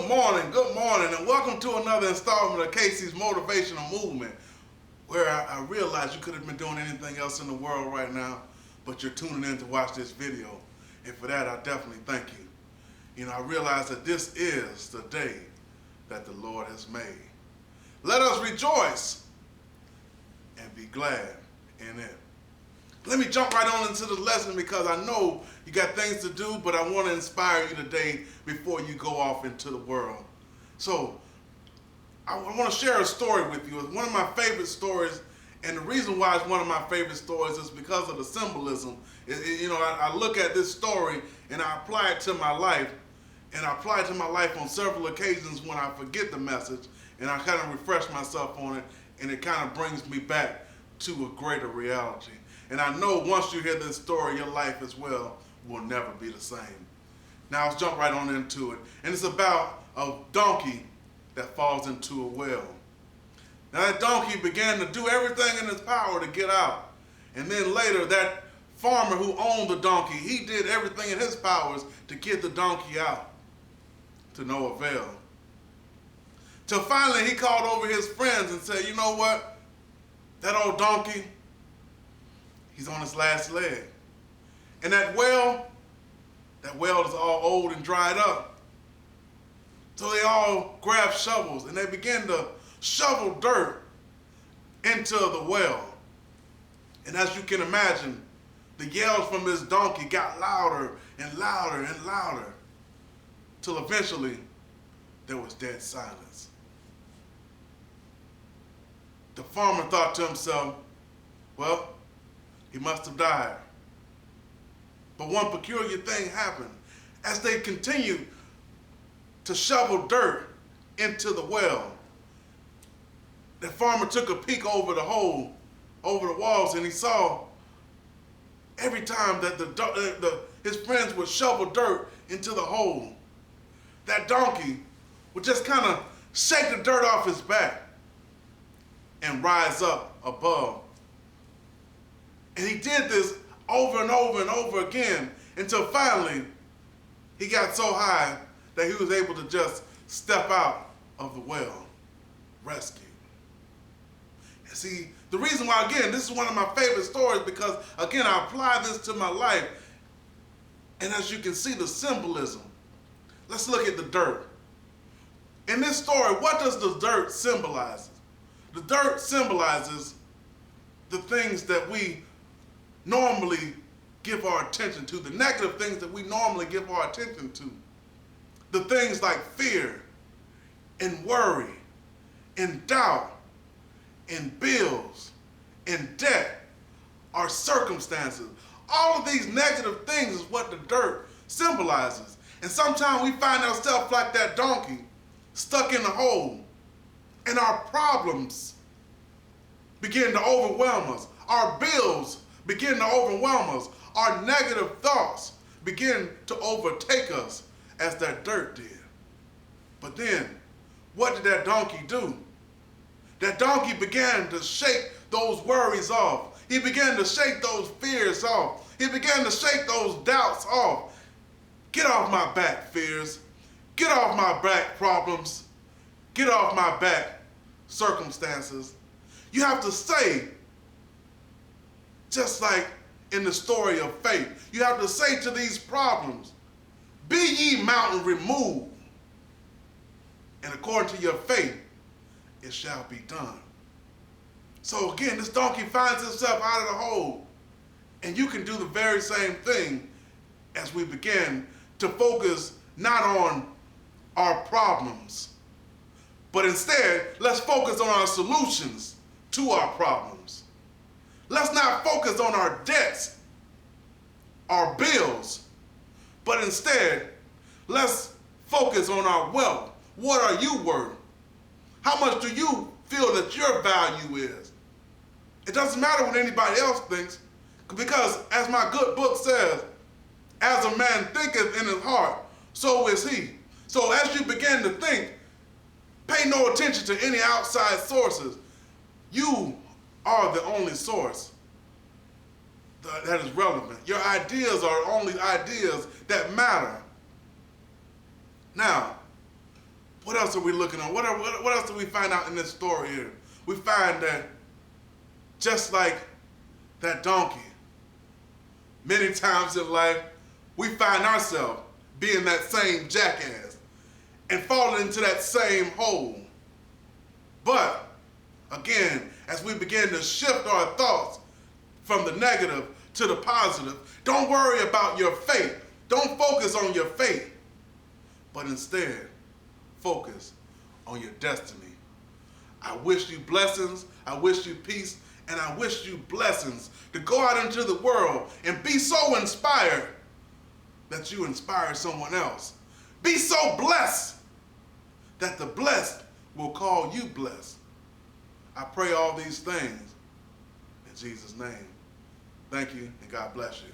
Good morning, and welcome to another installment of Casey's Motivational Movement, where I realize you could have been doing anything else in the world right now, but you're tuning in to watch this video, and for that, I definitely thank you. You know, I realize that this is the day that the Lord has made. Let us rejoice and be glad in it. Let me jump right on into the lesson because I know you got things to do, but I want to inspire you today before you go off into the world. So I want to share a story with you. It's one of my favorite stories, and the reason why it's one of my favorite stories is because of the symbolism. I look at this story and I apply it to my life, and I apply it to my life on several occasions when I forget the message, and I kind of refresh myself on it, and it kind of brings me back to a greater reality. And I know once you hear this story, your life as well will never be the same. Now let's jump right on into it. And it's about a donkey that falls into a well. Now that donkey began to do everything in his power to get out. And then later, that farmer who owned the donkey, he did everything in his powers to get the donkey out, to no avail. Till finally he called over his friends and said, you know what? That old donkey, he's on his last leg. And that well is all old and dried up. So they all grabbed shovels and they began to shovel dirt into the well. And as you can imagine, the yells from this donkey got louder and louder and louder, till eventually there was dead silence. The farmer thought to himself, well, he must have died. But one peculiar thing happened. As they continued to shovel dirt into the well, the farmer took a peek over the hole, over the walls, and he saw every time that his friends would shovel dirt into the hole, that donkey would just kind of shake the dirt off his back and rise up above. And he did this over and over and over again until finally he got so high that he was able to just step out of the well, rescued. And see, the reason why, again, this is one of my favorite stories because, again, I apply this to my life. And as you can see, the symbolism. Let's look at the dirt. In this story, what does the dirt symbolize? The dirt symbolizes the things that we normally give our attention to, the negative things that we normally give our attention to. The things like fear and worry and doubt and bills and debt, our circumstances. All of these negative things is what the dirt symbolizes. And sometimes we find ourselves like that donkey, stuck in a hole, and our problems begin to overwhelm us. Our bills begin to overwhelm us. Our negative thoughts begin to overtake us as that dirt did. But then, what did that donkey do? That donkey began to shake those worries off. He began to shake those fears off. He began to shake those doubts off. Get off my back, fears. Get off my back, problems. Get off my back, circumstances. You have to say, just like in the story of faith, you have to say to these problems, be ye mountain removed, and according to your faith, it shall be done. So again, this donkey finds itself out of the hole, and you can do the very same thing as we begin to focus not on our problems, but instead, let's focus on our solutions to our problems. Let's not focus on our debts, our bills, but instead, let's focus on our wealth. What are you worth? How much do you feel that your value is? It doesn't matter what anybody else thinks, because as my good book says, as a man thinketh in his heart, so is he. So as you begin to think, pay no attention to any outside sources. You are the only source that is relevant. Your ideas are only ideas that matter. Now, What else are we looking at? What else do we find out in this story here? We find that just like that donkey, many times in life, we find ourselves being that same jackass and falling into that same hole. But again, as we begin to shift our thoughts from the negative to the positive, don't worry about your fate. Don't focus on your fate, but instead focus on your destiny. I wish you blessings, I wish you peace, and I wish you blessings to go out into the world and be so inspired that you inspire someone else. Be so blessed that the blessed will call you blessed. I pray all these things in Jesus' name. Thank you, and God bless you.